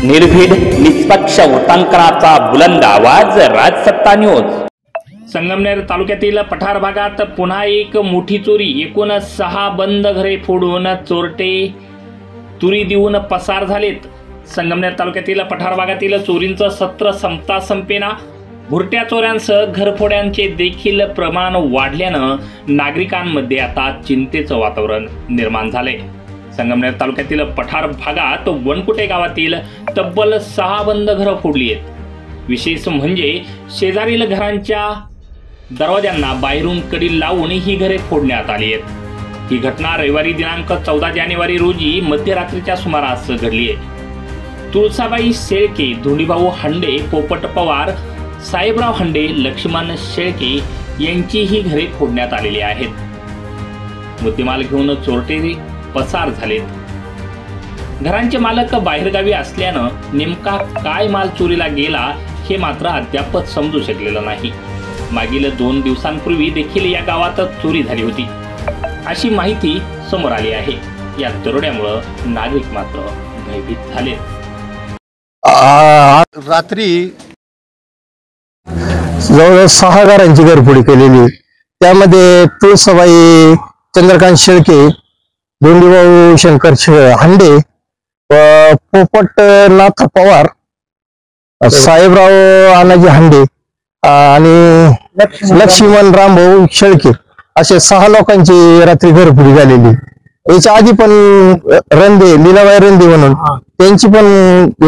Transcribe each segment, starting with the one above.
निर्भीड निष्पक्ष वृत्तांकनाचा बुलंद आवाज, राजसत्ता न्यूज। संगमनेर तालुक्यातील पठार भागात पुन्हा एक मोठी चोरी। एकूण 6 बंद घरे फोडून चोरटे तुरी देऊन पसार झालेत। संगमनेर तालुक्यातील पठार भागातील चोरींचं सत्र संपता संपेना। भुरट्या चोऱ्यांसह घरफोड्यांचे देखील प्रमाण वाढल्यानं नागरिकांमध्ये आता चिंतेचं वातावरण निर्माण झाले। संगमनेर तालुक्यातील पठार भागात वनकुटे गावातील तब्बल 6 बंद घरं फोडली आहेत। विशेष म्हणजे शेजारील घरांच्या दरवाज्यांना बाहेरून कडी लावून ही घरे फोडण्यात आली आहेत। ही घटना रविवारी दिनांक 14 जानेवारी रोजी मध्यरात्रीच्या सुमारास घडली आहे। तुळसाबाई शेळके, धोंडीभाऊ हांडे, पोपट पवार, साहेबराव हांडे, लक्ष्मण शेळके यांची ही घरे फोडण्यात आलेली आहेत। मुद्देमाल घेऊन चोरटे पसार झालेत। घरांचे मालक बाहेरगावी असल्यानं नेमका काय माल चोरीला गेला हे मात्र अद्याप समजू शकलेलं नाही। मागील 2 दिवसांपूर्वी देखील या गावात चोरी झाली होती अशी माहिती समोर आली आहे। या दरोड्यामुळे नागरिक मात्र भयभीत झाले। रात्री जवळ 6 घरांची घरफोडी केलेली। त्यामध्ये तुळसाबाई चंद्रकांत शेळके, धोंडीभाऊ शंकर हांडे, पोपटनाथ पवार, साहेबराव आनाजी हांडे आणि लक्ष्मण रामभाऊ शेळके असे 6 लोकांची रात्री घरफोडी झालेली। याच्या आधी पण रंदे, लीलाबाई रंदे म्हणून त्यांची पण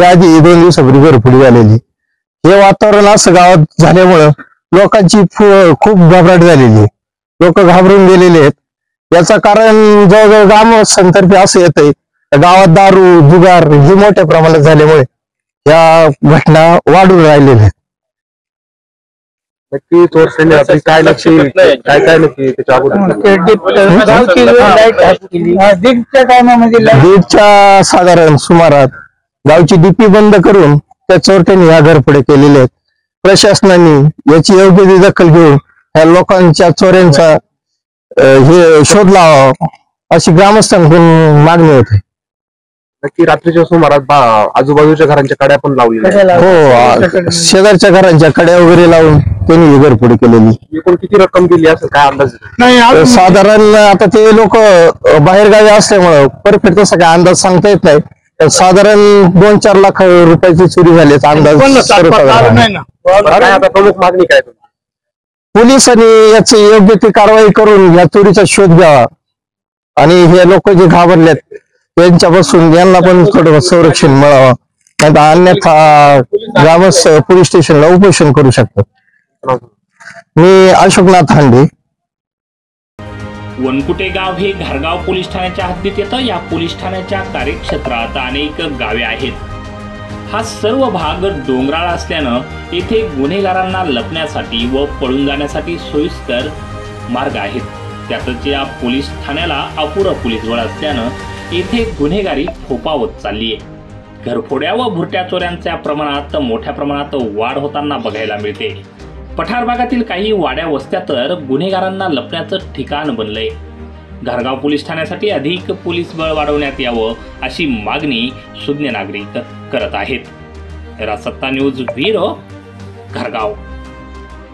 याआधी 2 दिवसापूर्वी घरफोडी झालेली। हे वातावरण असं गावात झाल्यामुळं लोकांची खूप घबराट झालेली। लोक घाबरून गेलेले आहेत। याचं कारण जवळजवळ ग्रामस्थांतर्फे असं येतंय, गावात दारू जुगार ही मोठ्या प्रमाणात झाल्यामुळे या घटना वाढून राहिलेल्या आहेत। नक्की चोरट्यांनी काय लक्ष काय नक्की त्याच्या दीडच्या साधारण सुमारात गावची डीपी बंद करून त्या चोरट्यांनी या घरफोड्या केलेल्या आहेत। प्रशासनाने याची योग्य ती दखल घेऊन ह्या लोकांच्या चोऱ्यांचा हे शोध लावा अशी ग्रामस्थांकडून मागणी होते। नक्की रात्रीच्या सुमारात आजूबाजूच्या घरांच्या कड्या पण लावलेल्या? हो, शेजारच्या घरांच्या कड्या वगैरे लावून त्यांनी घरफोडी केलेली। एकूण किती रक्कम गेली असेल काय अंदाज? नाही, साधारण आता ते लोक बाहेरगावी असल्यामुळं परफेक्ट तसा काय अंदाज सांगता येत नाही। साधारण 2-4 लाख रुपयाची चोरी झाल्याचा अंदाज। आता प्रमुख मागणी काय? पोलिसांनी याची योग्य ती कारवाई करून या चोरीचा शोध घ्यावा आणि हे लोक जे घाबरलेत त्यांच्यापासून यांना पण थोडं संरक्षण मिळावं, नाही तर अन्यथा ग्रामस्थ पोलीस स्टेशनला उपोषण करू शकतात। मी अशोकनाथ हांडे। वनकुटे गाव हे घारगाव पोलीस ठाण्याच्या हद्दीत येतं। या पोलीस ठाण्याच्या कार्यक्षेत्रात अनेक गावे आहेत। हा सर्व भाग डोंगराळ असल्यानं येथे गुन्हेगारांना लपण्यासाठी व पळून जाण्यासाठी सोयीस्कर मार्ग आहेत। त्यातच या पोलीस ठाण्याला अपुरं पोलीस बळ असल्यानं येथे गुन्हेगारी फोपावत चालली आहे। घरफोड्या व भुरट्या चोऱ्यांच्या प्रमाणात मोठ्या प्रमाणात वाढ होताना बघायला मिळते। पठार भागातील काही वाड्या वस्त्या तर गुन्हेगारांना लपण्याचं ठिकाण बनलंय। घारगाव पोलीस ठाण्यासाठी अधिक पोलीस बळ वाढवण्यात यावं अशी मागणी सुज्ञ नागरिक करत आहेत। राजसत्ता न्यूज ब्युरो, घारगाव।